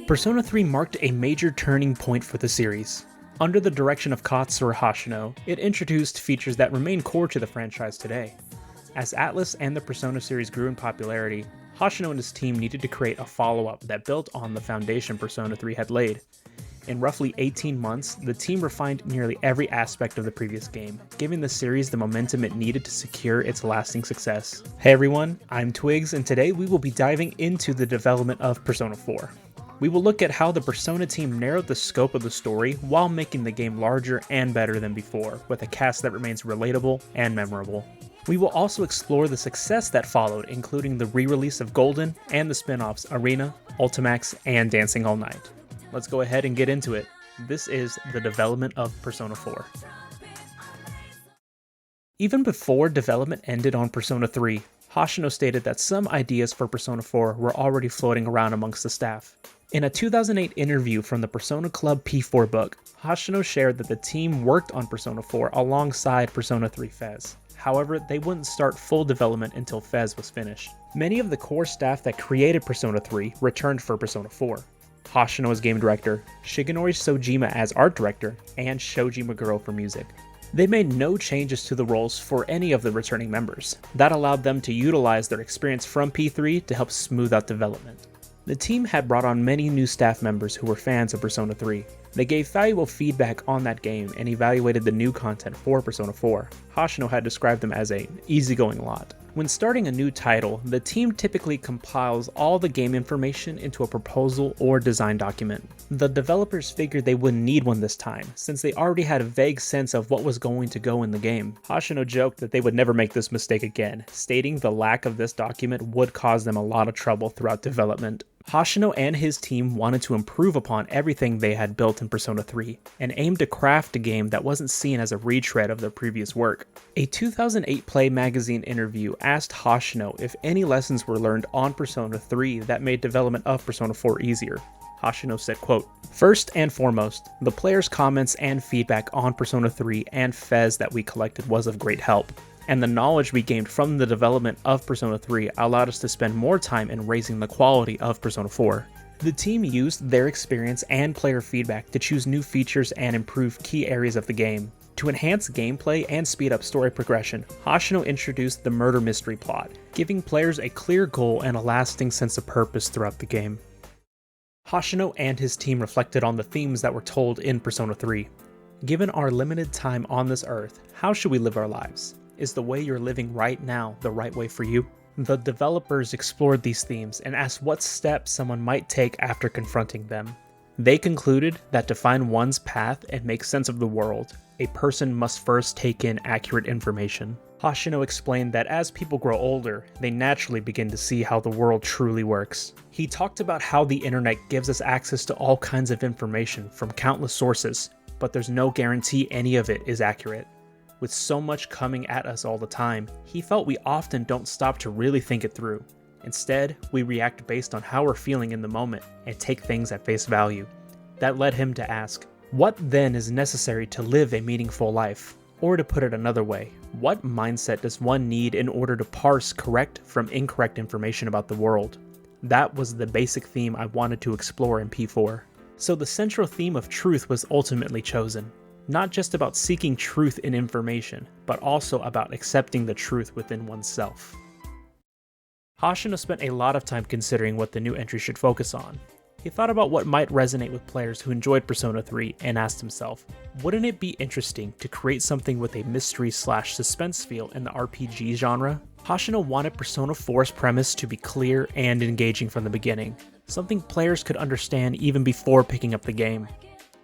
Persona 3 marked a major turning point for the series. Under the direction of Katsura Hoshino, it introduced features that remain core to the franchise today. As Atlus and the Persona series grew in popularity, Hoshino and his team needed to create a follow-up that built on the foundation Persona 3 had laid. In roughly 18 months, the team refined nearly every aspect of the previous game, giving the series the momentum it needed to secure its lasting success. Hey everyone, I'm Twigs, and today we will be diving into the development of Persona 4. We will look at how the Persona team narrowed the scope of the story while making the game larger and better than before, with a cast that remains relatable and memorable. We will also explore the success that followed, including the re-release of Golden and the spin-offs Arena, Ultimax, and Dancing All Night. Let's go ahead and get into it. This is the development of Persona 4. Even before development ended on Persona 3, Hoshino stated that some ideas for Persona 4 were already floating around amongst the staff. In a 2008 interview from the Persona Club P4 book, Hoshino shared that the team worked on Persona 4 alongside Persona 3 FES. However, they wouldn't start full development until FES was finished. Many of the core staff that created Persona 3 returned for Persona 4. Hoshino as game director, Shigenori Sojima as art director, and Shoji Meguro for music. They made no changes to the roles for any of the returning members. That allowed them to utilize their experience from P3 to help smooth out development. The team had brought on many new staff members who were fans of Persona 3. They gave valuable feedback on that game and evaluated the new content for Persona 4. Hoshino had described them as an easygoing lot. When starting a new title, the team typically compiles all the game information into a proposal or design document. The developers figured they wouldn't need one this time, since they already had a vague sense of what was going to go in the game. Hoshino joked that they would never make this mistake again, stating the lack of this document would cause them a lot of trouble throughout development. Hoshino and his team wanted to improve upon everything they had built in Persona 3, and aimed to craft a game that wasn't seen as a retread of their previous work. A 2008 Play magazine interview asked Hoshino if any lessons were learned on Persona 3 that made development of Persona 4 easier. Hoshino said, quote, "First and foremost, the players' comments and feedback on Persona 3 and FES that we collected was of great help. And the knowledge we gained from the development of Persona 3 allowed us to spend more time in raising the quality of Persona 4. The team used their experience and player feedback to choose new features and improve key areas of the game. To enhance gameplay and speed up story progression, Hoshino introduced the murder mystery plot, giving players a clear goal and a lasting sense of purpose throughout the game." Hoshino and his team reflected on the themes that were told in Persona 3. Given our limited time on this earth, how should we live our lives? Is the way you're living right now the right way for you? The developers explored these themes and asked what steps someone might take after confronting them. They concluded that to find one's path and make sense of the world, a person must first take in accurate information. Hoshino explained that as people grow older, they naturally begin to see how the world truly works. He talked about how the internet gives us access to all kinds of information from countless sources, but there's no guarantee any of it is accurate. With so much coming at us all the time, he felt we often don't stop to really think it through. Instead, we react based on how we're feeling in the moment and take things at face value. That led him to ask, what then is necessary to live a meaningful life? Or to put it another way, what mindset does one need in order to parse correct from incorrect information about the world? That was the basic theme I wanted to explore in P4. So the central theme of truth was ultimately chosen. Not just about seeking truth in information, but also about accepting the truth within oneself. Hoshino spent a lot of time considering what the new entry should focus on. He thought about what might resonate with players who enjoyed Persona 3 and asked himself, wouldn't it be interesting to create something with a mystery/suspense feel in the RPG genre? Hoshino wanted Persona 4's premise to be clear and engaging from the beginning, something players could understand even before picking up the game.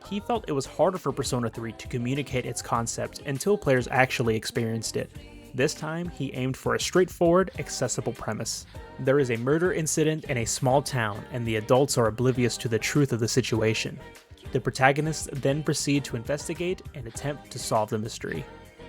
He felt it was harder for Persona 3 to communicate its concept until players actually experienced it. This time, he aimed for a straightforward, accessible premise. There is a murder incident in a small town, and the adults are oblivious to the truth of the situation. The protagonists then proceed to investigate and attempt to solve the mystery.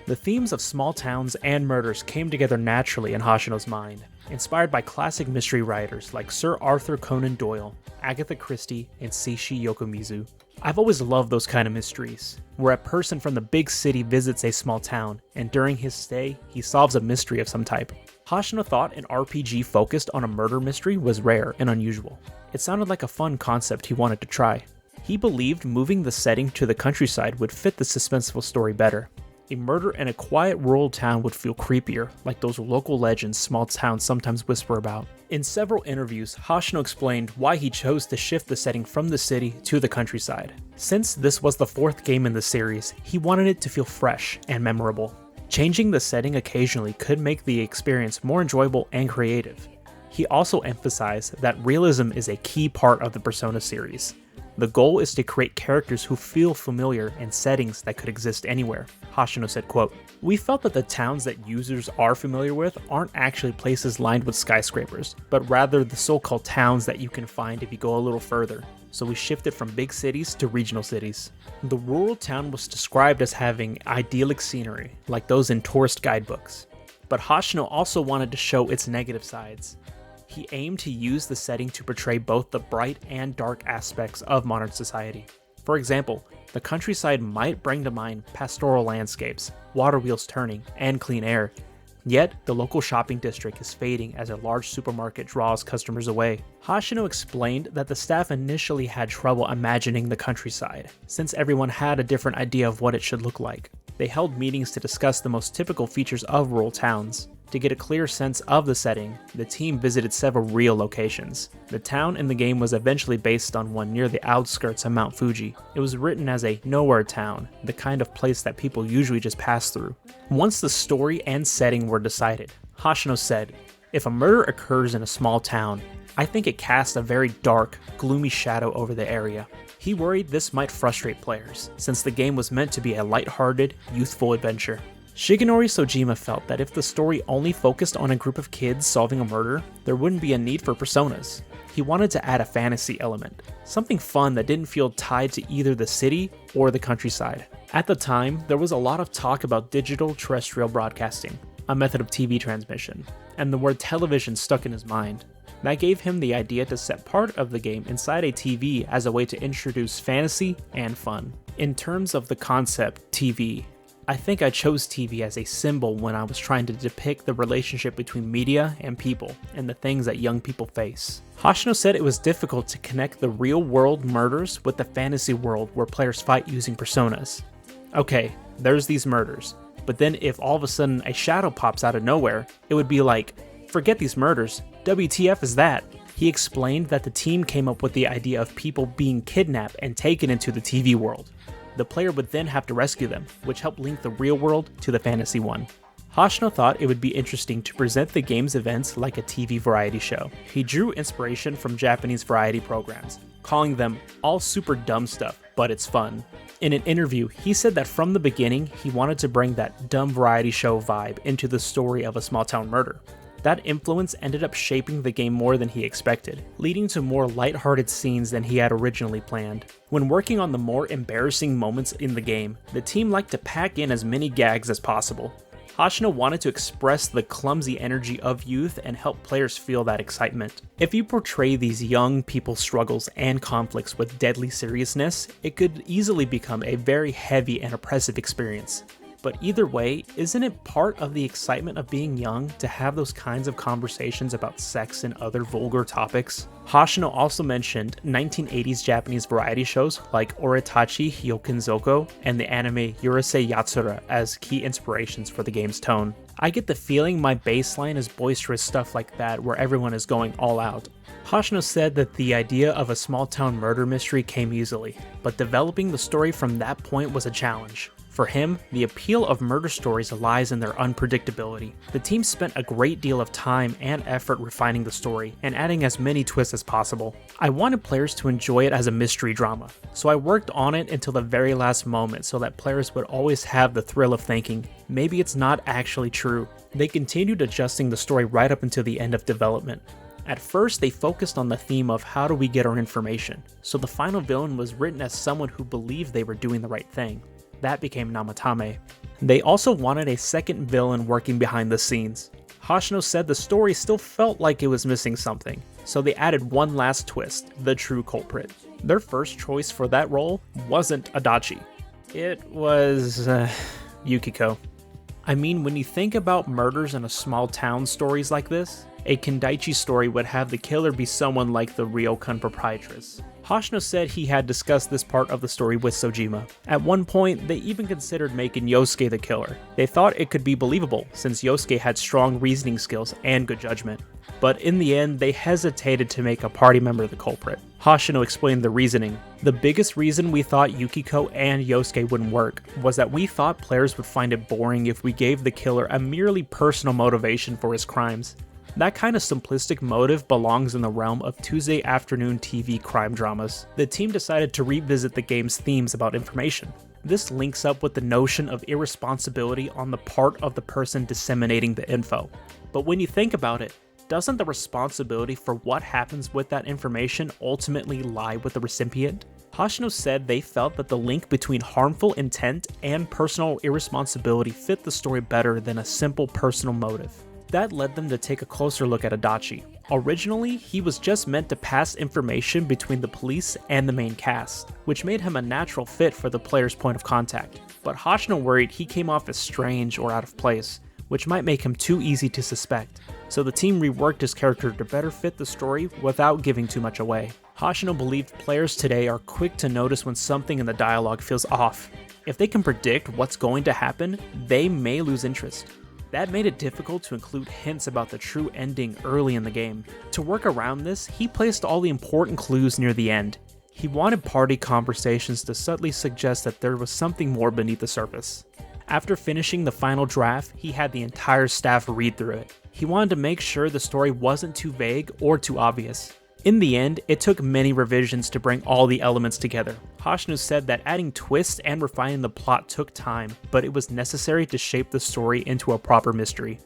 The themes of small towns and murders came together naturally in Hoshino's mind, inspired by classic mystery writers like Sir Arthur Conan Doyle, Agatha Christie, and Seishi Yokomizu. I've always loved those kind of mysteries, where a person from the big city visits a small town, and during his stay, he solves a mystery of some type. Hoshino thought an RPG focused on a murder mystery was rare and unusual. It sounded like a fun concept he wanted to try. He believed moving the setting to the countryside would fit the suspenseful story better. A murder in a quiet rural town would feel creepier, like those local legends small towns sometimes whisper about. In several interviews, Hoshino explained why he chose to shift the setting from the city to the countryside. Since this was the fourth game in the series, he wanted it to feel fresh and memorable. Changing the setting occasionally could make the experience more enjoyable and creative. He also emphasized that realism is a key part of the Persona series. The goal is to create characters who feel familiar and settings that could exist anywhere. Hoshino said, quote, "We felt that the towns that users are familiar with aren't actually places lined with skyscrapers, but rather the so-called towns that you can find if you go a little further. So we shifted from big cities to regional cities." The rural town was described as having idyllic scenery, like those in tourist guidebooks. But Hoshino also wanted to show its negative sides. He aimed to use the setting to portray both the bright and dark aspects of modern society. For example, the countryside might bring to mind pastoral landscapes, water wheels turning, and clean air. Yet, the local shopping district is fading as a large supermarket draws customers away. Hoshino explained that the staff initially had trouble imagining the countryside, since everyone had a different idea of what it should look like. They held meetings to discuss the most typical features of rural towns. To get a clear sense of the setting, the team visited several real locations. The town in the game was eventually based on one near the outskirts of Mount Fuji. It was written as a nowhere town, the kind of place that people usually just pass through. Once the story and setting were decided, Hoshino said, "If a murder occurs in a small town, I think it casts a very dark, gloomy shadow over the area." He worried this might frustrate players, since the game was meant to be a lighthearted, youthful adventure. Shigenori Sojima felt that if the story only focused on a group of kids solving a murder, there wouldn't be a need for personas. He wanted to add a fantasy element, something fun that didn't feel tied to either the city or the countryside. At the time, there was a lot of talk about digital terrestrial broadcasting, a method of TV transmission, and the word television stuck in his mind. That gave him the idea to set part of the game inside a TV as a way to introduce fantasy and fun. In terms of the concept TV, I think I chose TV as a symbol when I was trying to depict the relationship between media and people, and the things that young people face. Hoshino said it was difficult to connect the real-world murders with the fantasy world where players fight using personas. Okay, there's these murders, but then if all of a sudden a shadow pops out of nowhere, it would be like, forget these murders, WTF is that? He explained that the team came up with the idea of people being kidnapped and taken into the TV world. The player would then have to rescue them, which helped link the real world to the fantasy one. Hoshino thought it would be interesting to present the game's events like a TV variety show. He drew inspiration from Japanese variety programs, calling them all super dumb stuff, but it's fun. In an interview, he said that from the beginning, he wanted to bring that dumb variety show vibe into the story of a small-town murder. That influence ended up shaping the game more than he expected, leading to more lighthearted scenes than he had originally planned. When working on the more embarrassing moments in the game, the team liked to pack in as many gags as possible. Hoshino wanted to express the clumsy energy of youth and help players feel that excitement. If you portray these young people's struggles and conflicts with deadly seriousness, it could easily become a very heavy and oppressive experience. But either way, isn't it part of the excitement of being young to have those kinds of conversations about sex and other vulgar topics? Hoshino also mentioned 1980s Japanese variety shows like Oretachi Hyokinzoko and the anime Urusei Yatsura as key inspirations for the game's tone. I get the feeling my baseline is boisterous stuff like that where everyone is going all out. Hoshino said that the idea of a small-town murder mystery came easily, but developing the story from that point was a challenge. For him, the appeal of murder stories lies in their unpredictability. The team spent a great deal of time and effort refining the story and adding as many twists as possible. I wanted players to enjoy it as a mystery drama, so I worked on it until the very last moment so that players would always have the thrill of thinking, maybe it's not actually true. They continued adjusting the story right up until the end of development. At first, they focused on the theme of how do we get our information, so the final villain was written as someone who believed they were doing the right thing. That became Namatame. They also wanted a second villain working behind the scenes. Hoshino said the story still felt like it was missing something, so they added one last twist, the true culprit. Their first choice for that role wasn't Adachi. It was Yukiko. I mean, when you think about murders in a small town stories like this, a Kendaichi story would have the killer be someone like the Ryokan proprietress. Hoshino said he had discussed this part of the story with Sojima. At one point, they even considered making Yosuke the killer. They thought it could be believable, since Yosuke had strong reasoning skills and good judgment. But in the end, they hesitated to make a party member the culprit. Hoshino explained the reasoning. The biggest reason we thought Yukiko and Yosuke wouldn't work was that we thought players would find it boring if we gave the killer a merely personal motivation for his crimes. That kind of simplistic motive belongs in the realm of Tuesday afternoon TV crime dramas. The team decided to revisit the game's themes about information. This links up with the notion of irresponsibility on the part of the person disseminating the info. But when you think about it, doesn't the responsibility for what happens with that information ultimately lie with the recipient? Hoshino said they felt that the link between harmful intent and personal irresponsibility fit the story better than a simple personal motive. That led them to take a closer look at Adachi. Originally, he was just meant to pass information between the police and the main cast, which made him a natural fit for the player's point of contact. But Hoshino worried he came off as strange or out of place, which might make him too easy to suspect. So the team reworked his character to better fit the story without giving too much away. Hoshino believed players today are quick to notice when something in the dialogue feels off. If they can predict what's going to happen, they may lose interest. That made it difficult to include hints about the true ending early in the game. To work around this, he placed all the important clues near the end. He wanted party conversations to subtly suggest that there was something more beneath the surface. After finishing the final draft, he had the entire staff read through it. He wanted to make sure the story wasn't too vague or too obvious. In the end, it took many revisions to bring all the elements together. Hoshino said that adding twists and refining the plot took time, but it was necessary to shape the story into a proper mystery.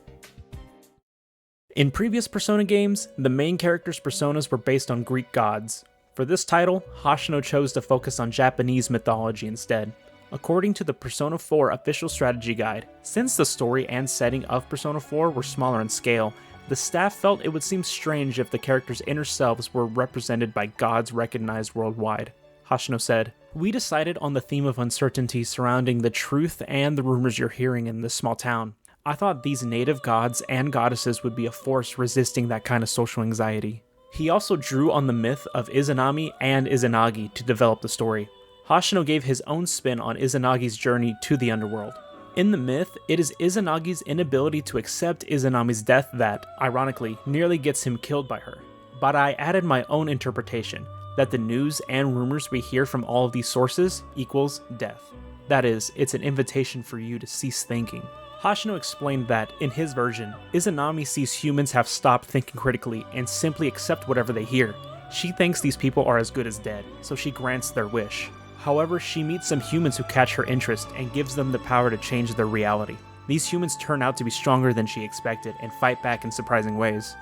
In previous Persona games, the main characters' personas were based on Greek gods. For this title, Hoshino chose to focus on Japanese mythology instead. According to the Persona 4 official strategy guide, since the story and setting of Persona 4 were smaller in scale, the staff felt it would seem strange if the characters' inner selves were represented by gods recognized worldwide. Hoshino said, "We decided on the theme of uncertainty surrounding the truth and the rumors you're hearing in this small town. I thought these native gods and goddesses would be a force resisting that kind of social anxiety." He also drew on the myth of Izanami and Izanagi to develop the story. Hoshino gave his own spin on Izanagi's journey to the underworld. In the myth, it is Izanagi's inability to accept Izanami's death that, ironically, nearly gets him killed by her. But I added my own interpretation, that the news and rumors we hear from all of these sources equals death. That is, it's an invitation for you to cease thinking. Hoshino explained that, in his version, Izanami sees humans have stopped thinking critically and simply accept whatever they hear. She thinks these people are as good as dead, so she grants their wish. However, she meets some humans who catch her interest and gives them the power to change their reality. These humans turn out to be stronger than she expected and fight back in surprising ways.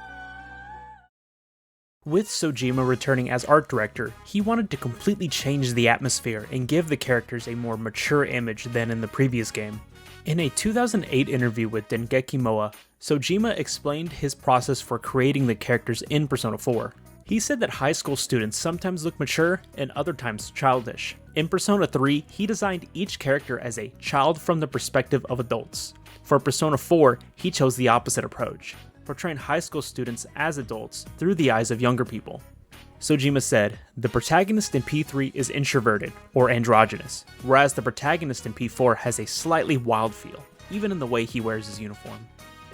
With Sojima returning as art director, he wanted to completely change the atmosphere and give the characters a more mature image than in the previous game. In a 2008 interview with Dengeki Moa, Sojima explained his process for creating the characters in Persona 4. He said that high school students sometimes look mature and other times childish. In Persona 3, he designed each character as a child from the perspective of adults. For Persona 4, he chose the opposite approach, portraying high school students as adults through the eyes of younger people. Sojima said, "The protagonist in P3 is introverted, or androgynous, whereas the protagonist in P4 has a slightly wild feel, even in the way he wears his uniform."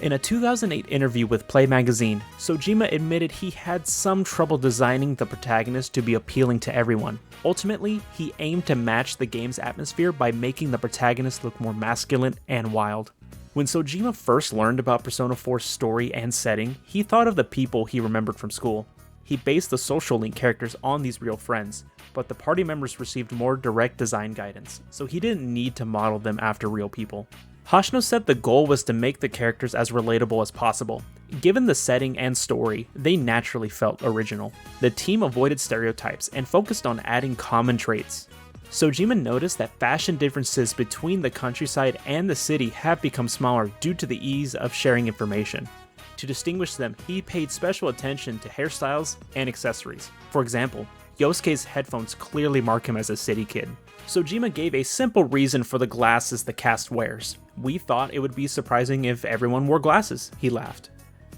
In a 2008 interview with Play Magazine, Sojima admitted he had some trouble designing the protagonist to be appealing to everyone. Ultimately, he aimed to match the game's atmosphere by making the protagonist look more masculine and wild. When Sojima first learned about Persona 4's story and setting, he thought of the people he remembered from school. He based the social link characters on these real friends, but the party members received more direct design guidance, so he didn't need to model them after real people. Hoshino said the goal was to make the characters as relatable as possible. Given the setting and story, they naturally felt original. The team avoided stereotypes and focused on adding common traits. Sojima noticed that fashion differences between the countryside and the city have become smaller due to the ease of sharing information. To distinguish them, he paid special attention to hairstyles and accessories. For example, Yosuke's headphones clearly mark him as a city kid. Sojima gave a simple reason for the glasses the cast wears. "We thought it would be surprising if everyone wore glasses," he laughed.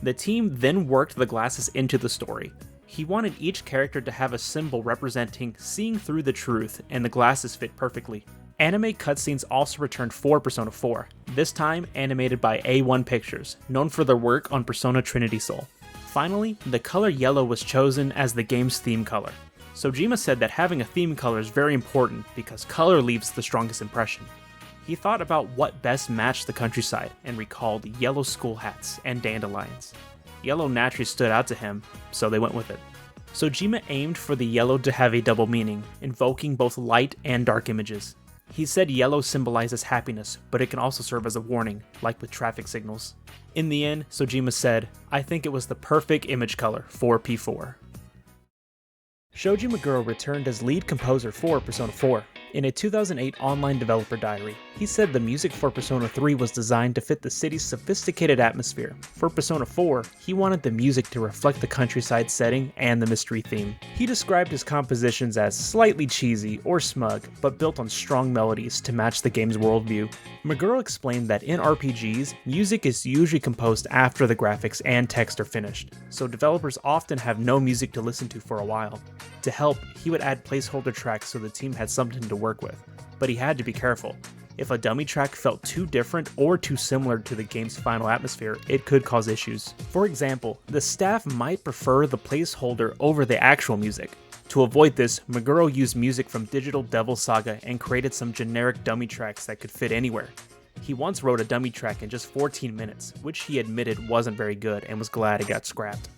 The team then worked the glasses into the story. He wanted each character to have a symbol representing seeing through the truth, and the glasses fit perfectly. Anime cutscenes also returned for Persona 4, this time animated by A1 Pictures, known for their work on Persona Trinity Soul. Finally, the color yellow was chosen as the game's theme color. Sojima said that having a theme color is very important because color leaves the strongest impression. He thought about what best matched the countryside and recalled yellow school hats and dandelions. Yellow naturally stood out to him, so they went with it. Sojima aimed for the yellow to have a double meaning, invoking both light and dark images. He said yellow symbolizes happiness, but it can also serve as a warning, like with traffic signals. In the end, Sojima said, "I think it was the perfect image color for P4. Shoji Meguro returned as lead composer for Persona 4. In a 2008 online developer diary, he said the music for Persona 3 was designed to fit the city's sophisticated atmosphere. For Persona 4, he wanted the music to reflect the countryside setting and the mystery theme. He described his compositions as slightly cheesy or smug, but built on strong melodies to match the game's worldview. Meguro explained that in RPGs, music is usually composed after the graphics and text are finished, so developers often have no music to listen to for a while. To help, he would add placeholder tracks so the team had something to work with, but he had to be careful. If a dummy track felt too different or too similar to the game's final atmosphere, it could cause issues. For example, the staff might prefer the placeholder over the actual music. To avoid this, Meguro used music from Digital Devil Saga and created some generic dummy tracks that could fit anywhere. He once wrote a dummy track in just 14 minutes, which he admitted wasn't very good and was glad it got scrapped.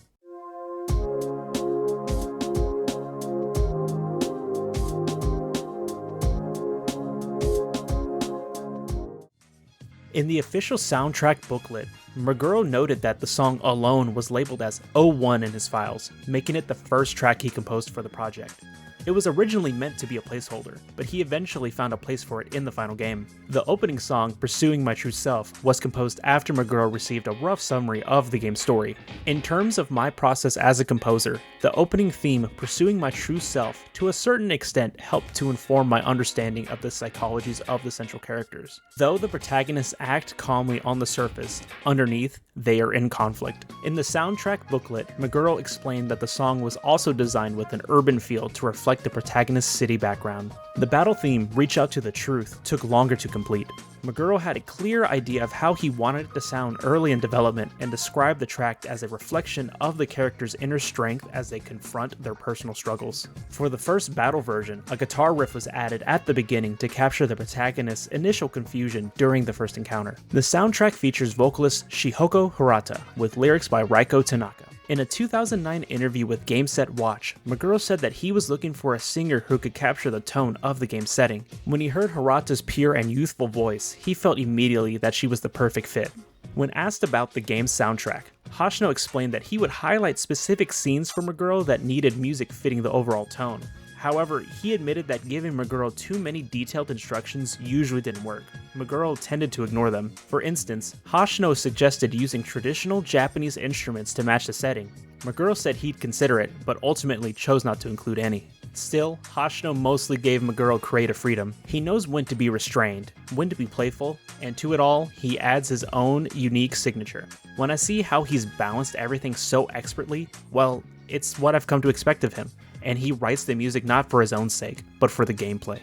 In the official soundtrack booklet, Meguro noted that the song Alone was labeled as 01 in his files, making it the first track he composed for the project. It was originally meant to be a placeholder, but he eventually found a place for it in the final game. The opening song, Pursuing My True Self, was composed after Meguro received a rough summary of the game's story. In terms of my process as a composer, the opening theme, Pursuing My True Self, to a certain extent helped to inform my understanding of the psychologies of the central characters. Though the protagonists act calmly on the surface, underneath, they are in conflict. In the soundtrack booklet, Meguro explained that the song was also designed with an urban feel to reflect the protagonist's city background. The battle theme, Reach Out to the Truth, took longer to complete. Meguro had a clear idea of how he wanted it to sound early in development and described the track as a reflection of the characters' inner strength as they confront their personal struggles. For the first battle version, a guitar riff was added at the beginning to capture the protagonist's initial confusion during the first encounter. The soundtrack features vocalist Shihoko Hirata with lyrics by Reiko Tanaka. In a 2009 interview with GameSet Watch, Meguro said that he was looking for a singer who could capture the tone of the game's setting. When he heard Hirata's pure and youthful voice, he felt immediately that she was the perfect fit. When asked about the game's soundtrack, Hoshino explained that he would highlight specific scenes for Meguro that needed music fitting the overall tone. However, he admitted that giving Meguro too many detailed instructions usually didn't work. Meguro tended to ignore them. For instance, Hoshino suggested using traditional Japanese instruments to match the setting. Meguro said he'd consider it, but ultimately chose not to include any. Still, Hoshino mostly gave Meguro creative freedom. He knows when to be restrained, when to be playful, and to it all, he adds his own unique signature. When I see how he's balanced everything so expertly, well, it's what I've come to expect of him. And he writes the music not for his own sake, but for the gameplay.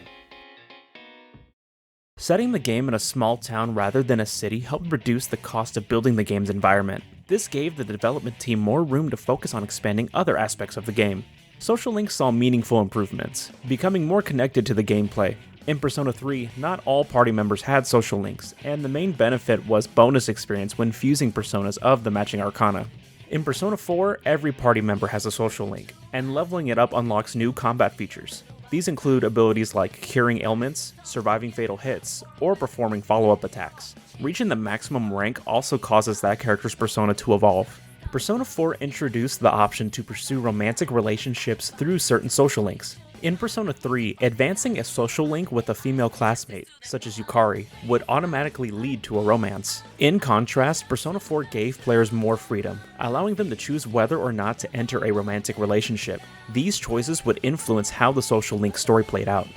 Setting the game in a small town rather than a city helped reduce the cost of building the game's environment. This gave the development team more room to focus on expanding other aspects of the game. Social Link saw meaningful improvements, becoming more connected to the gameplay. In Persona 3, not all party members had social links, and the main benefit was bonus experience when fusing personas of the matching arcana. In Persona 4, every party member has a social link, and leveling it up unlocks new combat features. These include abilities like curing ailments, surviving fatal hits, or performing follow-up attacks. Reaching the maximum rank also causes that character's persona to evolve. Persona 4 introduced the option to pursue romantic relationships through certain social links. In Persona 3, advancing a social link with a female classmate, such as Yukari, would automatically lead to a romance. In contrast, Persona 4 gave players more freedom, allowing them to choose whether or not to enter a romantic relationship. These choices would influence how the social link story played out.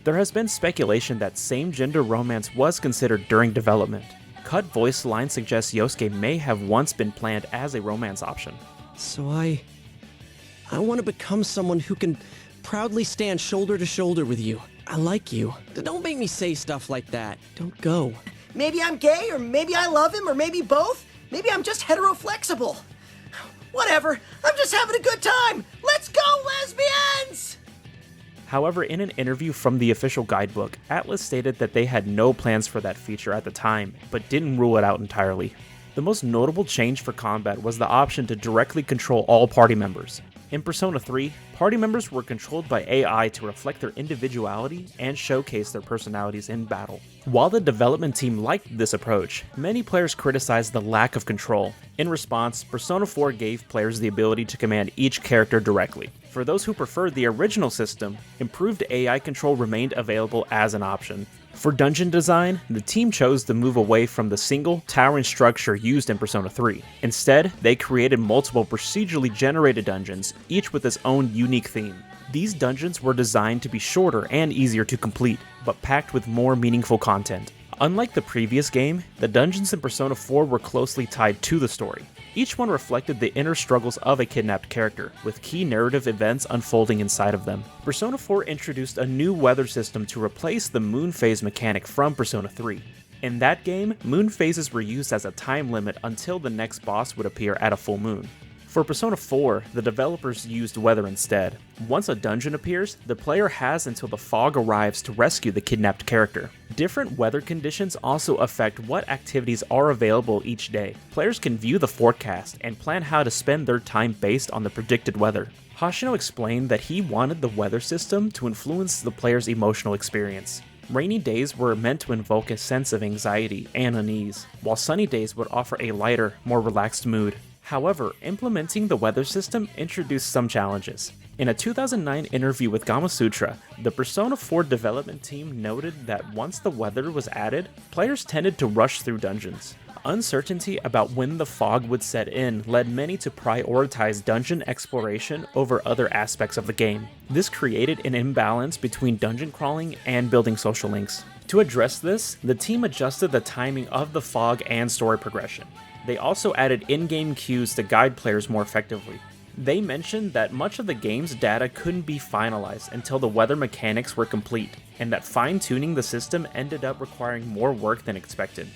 There has been speculation that same-gender romance was considered during development. Cut voice line suggests Yosuke may have once been planned as a romance option. So I want to become someone who can proudly stand shoulder to shoulder with you. I like you. Don't make me say stuff like that. Don't go. Maybe I'm gay, or maybe I love him, or maybe both. Maybe I'm just hetero-flexible. Whatever, I'm just having a good time. Let's go, lesbians! However, in an interview from the official guidebook, Atlus stated that they had no plans for that feature at the time, but didn't rule it out entirely. The most notable change for combat was the option to directly control all party members. In Persona 3, party members were controlled by AI to reflect their individuality and showcase their personalities in battle. While the development team liked this approach, many players criticized the lack of control. In response, Persona 4 gave players the ability to command each character directly. For those who preferred the original system, improved AI control remained available as an option. For dungeon design, the team chose to move away from the single, towering structure used in Persona 3. Instead, they created multiple procedurally generated dungeons, each with its own unique theme. These dungeons were designed to be shorter and easier to complete, but packed with more meaningful content. Unlike the previous game, the dungeons in Persona 4 were closely tied to the story. Each one reflected the inner struggles of a kidnapped character, with key narrative events unfolding inside of them. Persona 4 introduced a new weather system to replace the moon phase mechanic from Persona 3. In that game, moon phases were used as a time limit until the next boss would appear at a full moon. For Persona 4, the developers used weather instead. Once a dungeon appears, the player has until the fog arrives to rescue the kidnapped character. Different weather conditions also affect what activities are available each day. Players can view the forecast and plan how to spend their time based on the predicted weather. Hoshino explained that he wanted the weather system to influence the player's emotional experience. Rainy days were meant to invoke a sense of anxiety and unease, while sunny days would offer a lighter, more relaxed mood. However, implementing the weather system introduced some challenges. In a 2009 interview with Gamasutra, the Persona 4 development team noted that once the weather was added, players tended to rush through dungeons. Uncertainty about when the fog would set in led many to prioritize dungeon exploration over other aspects of the game. This created an imbalance between dungeon crawling and building social links. To address this, the team adjusted the timing of the fog and story progression. They also added in-game cues to guide players more effectively. They mentioned that much of the game's data couldn't be finalized until the weather mechanics were complete, and that fine-tuning the system ended up requiring more work than expected.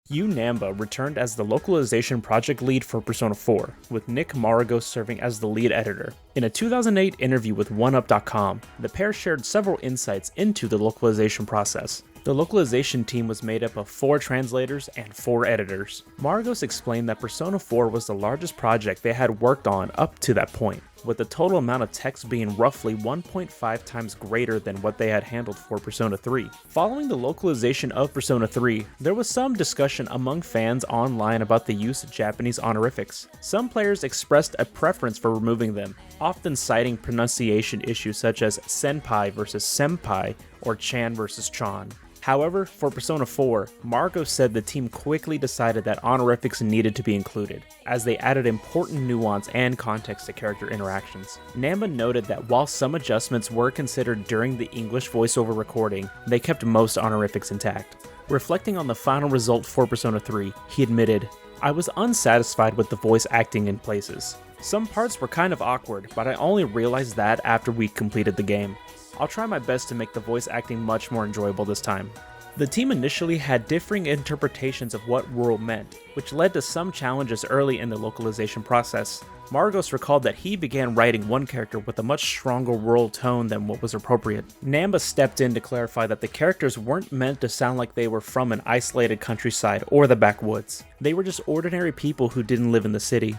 Yu Namba returned as the localization project lead for Persona 4, with Nick Maragos serving as the lead editor. In a 2008 interview with OneUp.com, the pair shared several insights into the localization process. The localization team was made up of 4 translators and 4 editors. Maragos explained that Persona 4 was the largest project they had worked on up to that point, with the total amount of text being roughly 1.5 times greater than what they had handled for Persona 3. Following the localization of Persona 3, there was some discussion among fans online about the use of Japanese honorifics. Some players expressed a preference for removing them, often citing pronunciation issues such as senpai versus senpai or chan versus chon. However, for Persona 4, Maragos said the team quickly decided that honorifics needed to be included, as they added important nuance and context to character interactions. Namba noted that while some adjustments were considered during the English voiceover recording, they kept most honorifics intact. Reflecting on the final result for Persona 3, he admitted, "I was unsatisfied with the voice acting in places. Some parts were kind of awkward, but I only realized that after we completed the game. I'll try my best to make the voice acting much more enjoyable this time." The team initially had differing interpretations of what rural meant, which led to some challenges early in the localization process. Maragos recalled that he began writing one character with a much stronger rural tone than what was appropriate. Namba stepped in to clarify that the characters weren't meant to sound like they were from an isolated countryside or the backwoods. They were just ordinary people who didn't live in the city.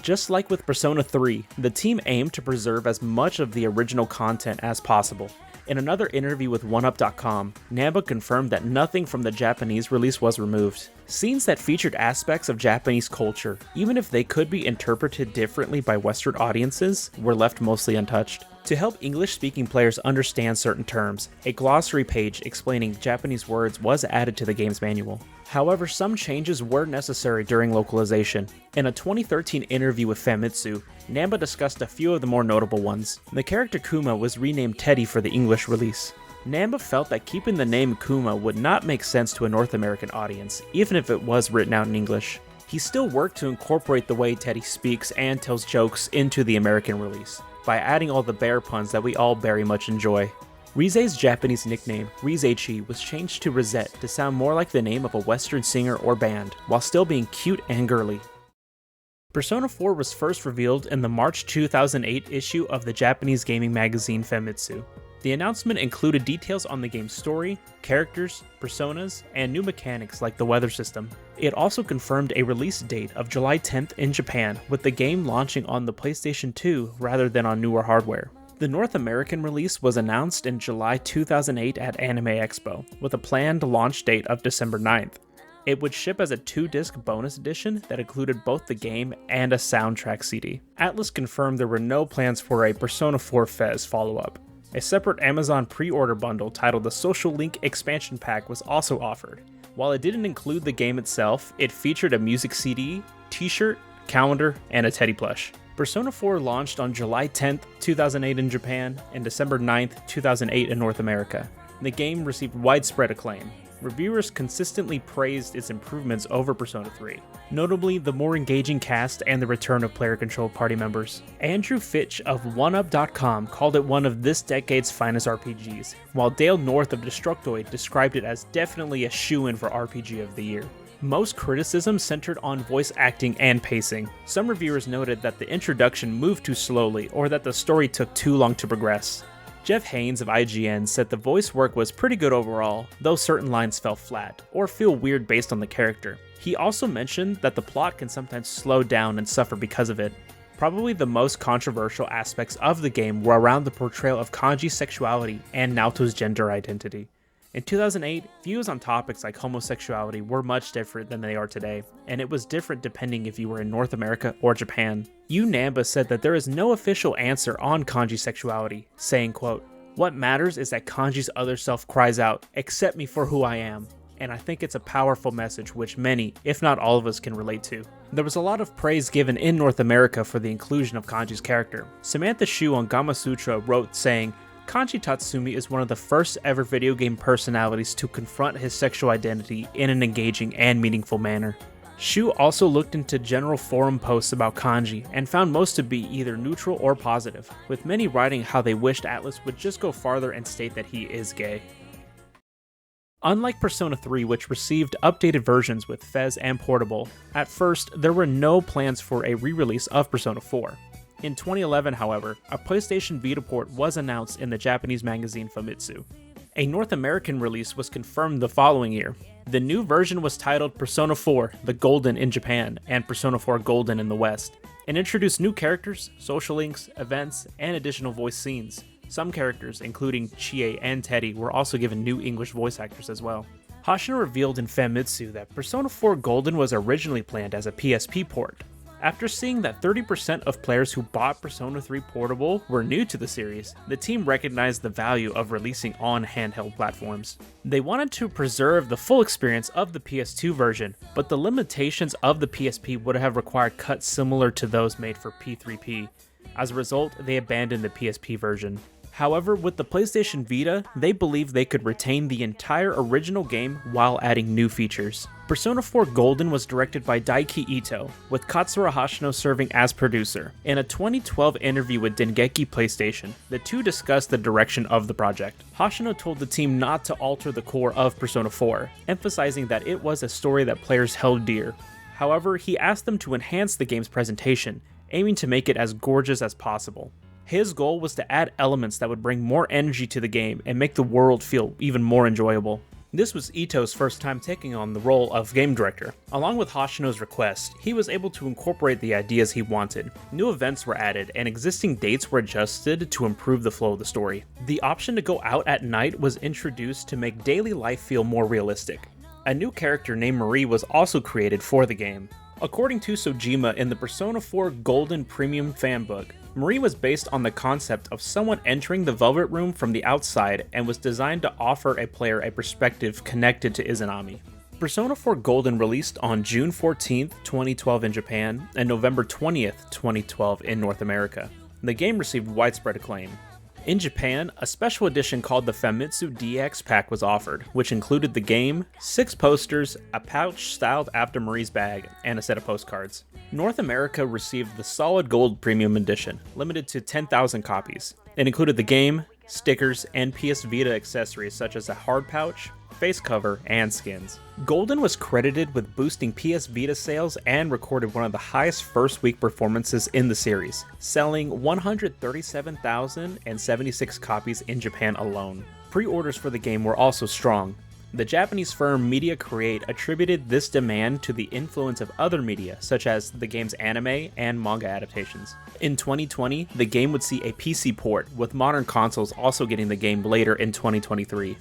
Just like with Persona 3, the team aimed to preserve as much of the original content as possible. In another interview with OneUp.com, Namba confirmed that nothing from the Japanese release was removed. Scenes that featured aspects of Japanese culture, even if they could be interpreted differently by Western audiences, were left mostly untouched. To help English-speaking players understand certain terms, a glossary page explaining Japanese words was added to the game's manual. However, some changes were necessary during localization. In a 2013 interview with Famitsu, Namba discussed a few of the more notable ones. The character Kuma was renamed Teddy for the English release. Namba felt that keeping the name Kuma would not make sense to a North American audience, even if it was written out in English. He still worked to incorporate the way Teddy speaks and tells jokes into the American release, by adding all the bear puns that we all very much enjoy. Rize's Japanese nickname, Rizeichi, was changed to Rizette to sound more like the name of a Western singer or band, while still being cute and girly. Persona 4 was first revealed in the March 2008 issue of the Japanese gaming magazine Famitsu. The announcement included details on the game's story, characters, personas, and new mechanics like the weather system. It also confirmed a release date of July 10th in Japan, with the game launching on the PlayStation 2 rather than on newer hardware. The North American release was announced in July 2008 at Anime Expo, with a planned launch date of December 9th. It would ship as a 2-disc bonus edition that included both the game and a soundtrack CD. Atlus confirmed there were no plans for a Persona 4 FES follow-up. A separate Amazon pre-order bundle titled the Social Link Expansion Pack was also offered. While it didn't include the game itself, it featured a music CD, t-shirt, calendar, and a teddy plush. Persona 4 launched on July 10th, 2008 in Japan, and December 9th, 2008 in North America. The game received widespread acclaim. Reviewers consistently praised its improvements over Persona 3, notably the more engaging cast and the return of player-controlled party members. Andrew Fitch of OneUp.com called it one of this decade's finest RPGs, while Dale North of Destructoid described it as definitely a shoo-in for RPG of the Year. Most criticism centered on voice acting and pacing. Some reviewers noted that the introduction moved too slowly or that the story took too long to progress. Jeff Haynes of IGN said the voice work was pretty good overall, though certain lines fell flat, or feel weird based on the character. He also mentioned that the plot can sometimes slow down and suffer because of it. Probably the most controversial aspects of the game were around the portrayal of Kanji's sexuality and Naoto's gender identity. In 2008, views on topics like homosexuality were much different than they are today, and it was different depending if you were in North America or Japan. Yu Namba said that there is no official answer on Kanji's sexuality, saying, quote, "What matters is that Kanji's other self cries out, 'Accept me for who I am.' And I think it's a powerful message which many, if not all of us, can relate to." There was a lot of praise given in North America for the inclusion of Kanji's character. Samantha Shu on Gamasutra wrote saying, "Kanji Tatsumi is one of the first ever video game personalities to confront his sexual identity in an engaging and meaningful manner." Shu also looked into general forum posts about Kanji and found most to be either neutral or positive, with many writing how they wished Atlus would just go farther and state that he is gay. Unlike Persona 3, which received updated versions with FES and Portable, at first there were no plans for a re-release of Persona 4. In 2011, however, a PlayStation Vita port was announced in the Japanese magazine Famitsu. A North American release was confirmed the following year. The new version was titled Persona 4 The Golden in Japan and Persona 4 Golden in the West, and introduced new characters, social links, events, and additional voice scenes. Some characters, including Chie and Teddy, were also given new English voice actors as well. Hoshino revealed in Famitsu that Persona 4 Golden was originally planned as a PSP port. After seeing that 30% of players who bought Persona 3 Portable were new to the series, the team recognized the value of releasing on handheld platforms. They wanted to preserve the full experience of the PS2 version, but the limitations of the PSP would have required cuts similar to those made for P3P. As a result, they abandoned the PSP version. However, with the PlayStation Vita, they believed they could retain the entire original game while adding new features. Persona 4 Golden was directed by Daiki Ito, with Katsura Hoshino serving as producer. In a 2012 interview with Dengeki PlayStation, the two discussed the direction of the project. Hoshino told the team not to alter the core of Persona 4, emphasizing that it was a story that players held dear. However, he asked them to enhance the game's presentation, aiming to make it as gorgeous as possible. His goal was to add elements that would bring more energy to the game and make the world feel even more enjoyable. This was Ito's first time taking on the role of game director. Along with Hoshino's request, he was able to incorporate the ideas he wanted. New events were added and existing dates were adjusted to improve the flow of the story. The option to go out at night was introduced to make daily life feel more realistic. A new character named Marie was also created for the game. According to Sojima in the Persona 4 Golden Premium Fanbook, Marie was based on the concept of someone entering the Velvet Room from the outside and was designed to offer a player a perspective connected to Izanami. Persona 4 Golden released on June 14th, 2012 in Japan and November 20th, 2012 in North America. The game received widespread acclaim. In Japan, a special edition called the Famitsu DX pack was offered, which included the game, 6 posters, a pouch styled after Marie's bag, and a set of postcards. North America received the Solid Gold Premium Edition, limited to 10,000 copies. It included the game, stickers, and PS Vita accessories such as a hard pouch, face cover, and skins. Golden was credited with boosting PS Vita sales and recorded one of the highest first week performances in the series, selling 137,076 copies in Japan alone. Pre-orders for the game were also strong. The Japanese firm Media Create attributed this demand to the influence of other media, such as the game's anime and manga adaptations. In 2020, the game would see a PC port, with modern consoles also getting the game later in 2023.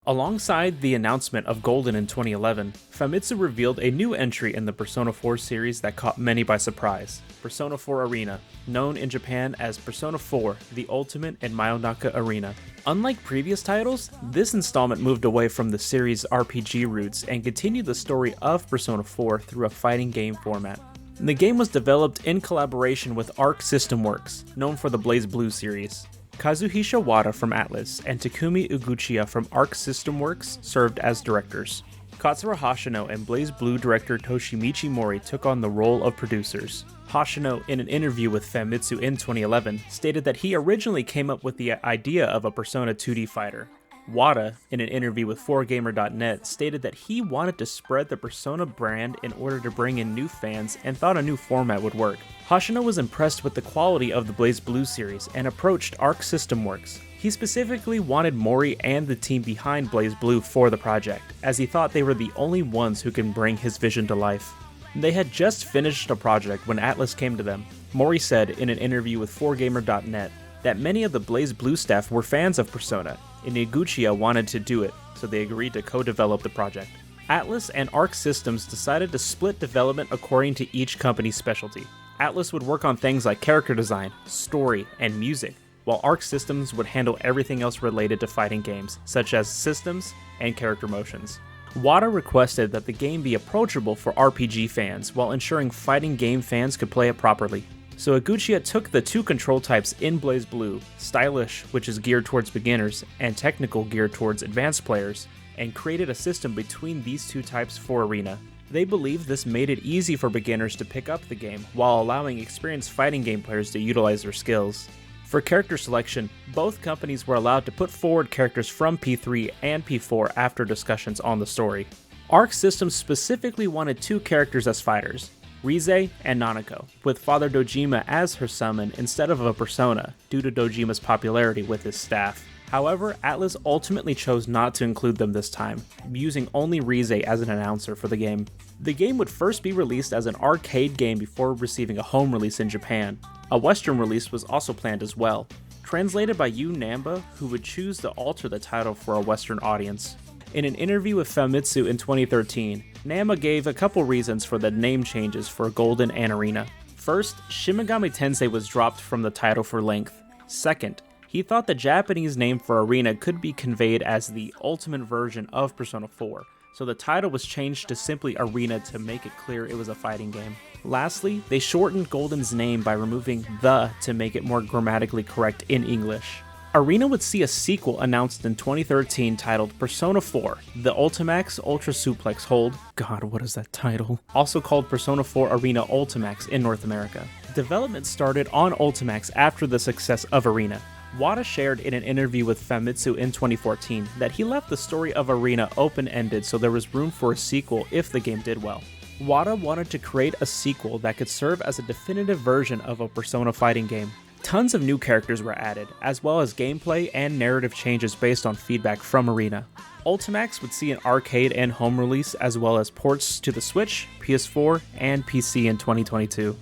Alongside the announcement of Golden in 2011, Famitsu revealed a new entry in the Persona 4 series that caught many by surprise, Persona 4 Arena, known in Japan as Persona 4: The Ultimate in Mayonaka Arena. Unlike previous titles, this installment moved away from the series' RPG roots and continued the story of Persona 4 through a fighting game format. The game was developed in collaboration with Arc System Works, known for the BlazBlue series. Kazuhisa Wada from Atlus and Takumi Uguchiya from Arc System Works served as directors. Katsura Hoshino and BlazBlue director Toshimichi Mori took on the role of producers. Hoshino, in an interview with Famitsu in 2011, stated that he originally came up with the idea of a Persona 2D fighter. Wada, in an interview with 4Gamer.net, stated that he wanted to spread the Persona brand in order to bring in new fans and thought a new format would work. Hoshino was impressed with the quality of the BlazBlue series and approached Arc System Works. He specifically wanted Mori and the team behind BlazBlue for the project, as he thought they were the only ones who can bring his vision to life. They had just finished a project when Atlus came to them. Mori said in an interview with 4Gamer.net that many of the BlazBlue staff were fans of Persona, and Uguchiya wanted to do it, so they agreed to co-develop the project. Atlus and Arc Systems decided to split development according to each company's specialty. Atlus would work on things like character design, story, and music, while Arc Systems would handle everything else related to fighting games, such as systems and character motions. Wada requested that the game be approachable for RPG fans while ensuring fighting game fans could play it properly. So Uguchiya took the two control types in BlazBlue, Stylish, which is geared towards beginners, and Technical, geared towards advanced players, and created a system between these two types for Arena. They believed this made it easy for beginners to pick up the game, while allowing experienced fighting game players to utilize their skills. For character selection, both companies were allowed to put forward characters from P3 and P4 after discussions on the story. Arc Systems specifically wanted 2 characters as fighters, Rise and Nanako, with Father Dojima as her summon instead of a persona, due to Dojima's popularity with his staff. However, Atlus ultimately chose not to include them this time, using only Rise as an announcer for the game. The game would first be released as an arcade game before receiving a home release in Japan. A Western release was also planned as well, translated by Yu Namba, who would choose to alter the title for a Western audience. In an interview with Famitsu in 2013, Namba gave a couple reasons for the name changes for Golden and Arena. First, Shin Megami Tensei was dropped from the title for length. Second, he thought the Japanese name for Arena could be conveyed as the ultimate version of Persona 4, so the title was changed to simply Arena to make it clear it was a fighting game. Lastly, they shortened Golden's name by removing the to make it more grammatically correct in English. Arena would see a sequel announced in 2013 titled Persona 4: The Ultimax Ultra Suplex Hold. God, what is that title? Also called Persona 4 Arena Ultimax in North America. Development started on Ultimax after the success of Arena. Wada shared in an interview with Famitsu in 2014 that he left the story of Arena open-ended so there was room for a sequel if the game did well. Wada wanted to create a sequel that could serve as a definitive version of a Persona fighting game. Tons of new characters were added, as well as gameplay and narrative changes based on feedback from Arena. Ultimax would see an arcade and home release, as well as ports to the Switch, PS4, and PC in 2022.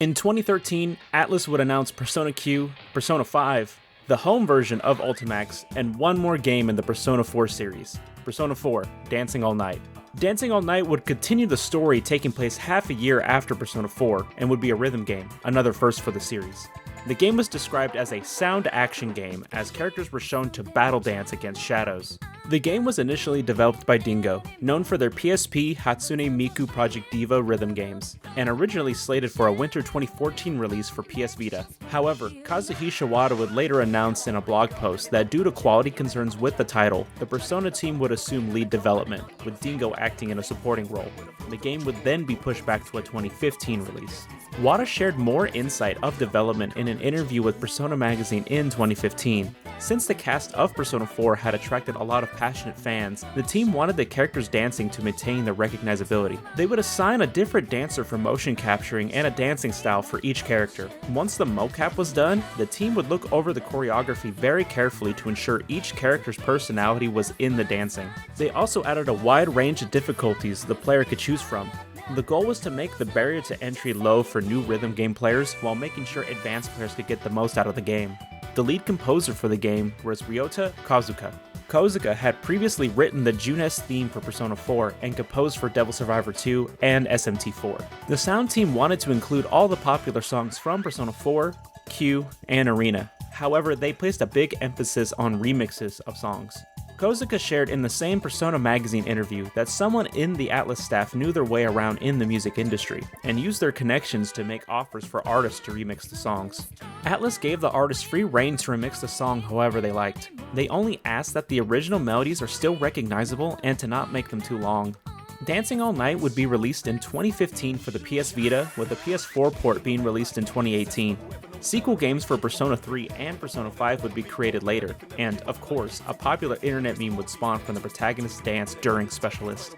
In 2013, Atlus would announce Persona Q, Persona 5, the home version of Ultimax, and one more game in the Persona 4 series, Persona 4: Dancing All Night. Dancing All Night would continue the story taking place half a year after Persona 4 and would be a rhythm game, another first for the series. The game was described as a sound action game, as characters were shown to battle dance against shadows. The game was initially developed by Dingo, known for their PSP Hatsune Miku Project Diva rhythm games, and originally slated for a winter 2014 release for PS Vita. However, Kazuhisa Wada would later announce in a blog post that due to quality concerns with the title, the Persona team would assume lead development, with Dingo acting in a supporting role. The game would then be pushed back to a 2015 release. Wada shared more insight of development in an interview with Persona Magazine in 2015. Since the cast of Persona 4 had attracted a lot of passionate fans, the team wanted the characters dancing to maintain their recognizability. They would assign a different dancer for motion capturing and a dancing style for each character. Once the mocap was done, the team would look over the choreography very carefully to ensure each character's personality was in the dancing. They also added a wide range of difficulties the player could choose from. The goal was to make the barrier to entry low for new rhythm game players while making sure advanced players could get the most out of the game. The lead composer for the game was Ryota Kozuka. Kozuka had previously written the Junes theme for Persona 4 and composed for Devil Survivor 2 and SMT4. The sound team wanted to include all the popular songs from Persona 4, Q, and Arena. However, they placed a big emphasis on remixes of songs. Kozuka shared in the same Persona Magazine interview that someone in the Atlus staff knew their way around in the music industry, and used their connections to make offers for artists to remix the songs. Atlus gave the artists free reign to remix the song however they liked. They only asked that the original melodies are still recognizable and to not make them too long. Dancing All Night would be released in 2015 for the PS Vita, with the PS4 port being released in 2018. Sequel games for Persona 3 and Persona 5 would be created later, and, of course, a popular internet meme would spawn from the protagonist's dance during Specialist.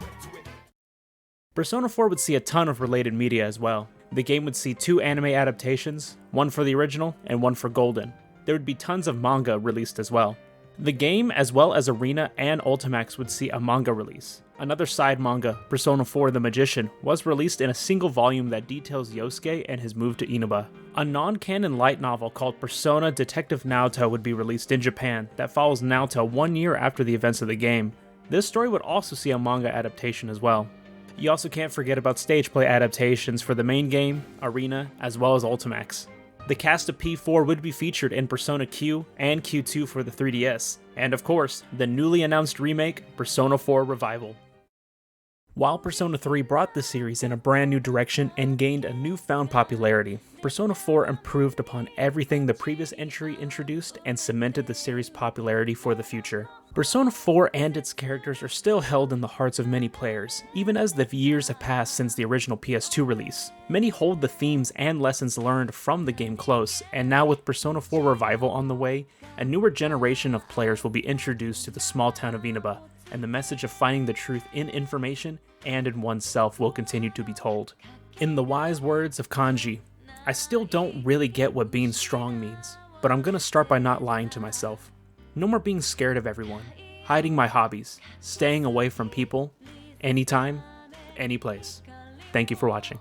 Persona 4 would see a ton of related media as well. The game would see 2 anime adaptations, one for the original and one for Golden. There would be tons of manga released as well. The game, as well as Arena and Ultimax, would see a manga release. Another side manga, Persona 4 The Magician, was released in a single volume that details Yosuke and his move to Inaba. A non-canon light novel called Persona Detective Naoto would be released in Japan that follows Naoto 1 year after the events of the game. This story would also see a manga adaptation as well. You also can't forget about stage play adaptations for the main game, Arena, as well as Ultimax. The cast of P4 would be featured in Persona Q and Q2 for the 3DS, and of course, the newly announced remake, Persona 4 Revival. While Persona 3 brought the series in a brand new direction and gained a newfound popularity, Persona 4 improved upon everything the previous entry introduced and cemented the series' popularity for the future. Persona 4 and its characters are still held in the hearts of many players, even as the years have passed since the original PS2 release. Many hold the themes and lessons learned from the game close, and now with Persona 4 Revival on the way, a newer generation of players will be introduced to the small town of Inaba, and the message of finding the truth in information and in oneself will continue to be told. In the wise words of Kanji, I still don't really get what being strong means, but I'm gonna start by not lying to myself. No more being scared of everyone, hiding my hobbies, staying away from people, anytime, any place. Thank you for watching.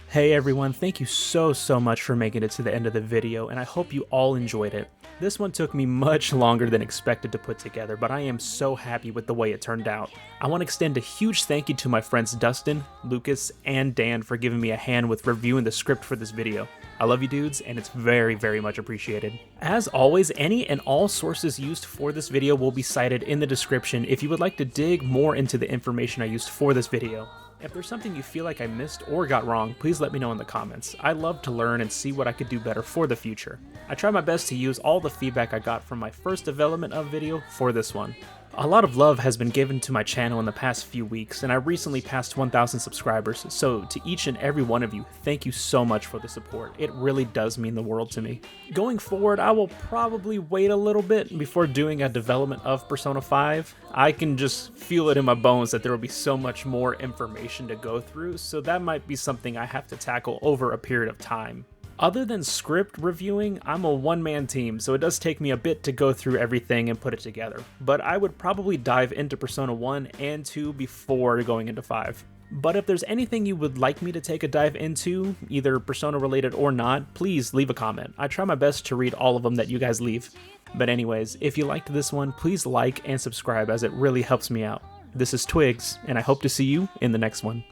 Hey everyone, thank you so much for making it to the end of the video, and I hope you all enjoyed it. This one took me much longer than expected to put together, but I am so happy with the way it turned out. I want to extend a huge thank you to my friends Dustin, Lucas, and Dan for giving me a hand with reviewing the script for this video. I love you dudes, and it's very much appreciated. As always, any and all sources used for this video will be cited in the description if you would like to dig more into the information I used for this video. If there's something you feel like I missed or got wrong, please let me know in the comments. I love to learn and see what I could do better for the future. I try my best to use all the feedback I got from my first development of video for this one. A lot of love has been given to my channel in the past few weeks, and I recently passed 1,000 subscribers, so to each and every one of you, thank you so much for the support. It really does mean the world to me. Going forward, I will probably wait a little bit before doing a development of Persona 5. I can just feel it in my bones that there will be so much more information to go through, so that might be something I have to tackle over a period of time. Other than script reviewing, I'm a one-man team, so it does take me a bit to go through everything and put it together, but I would probably dive into Persona 1 and 2 before going into 5. But if there's anything you would like me to take a dive into, either Persona related or not, please leave a comment. I try my best to read all of them that you guys leave. But anyways, if you liked this one, please like and subscribe as it really helps me out. This is Twigs, and I hope to see you in the next one.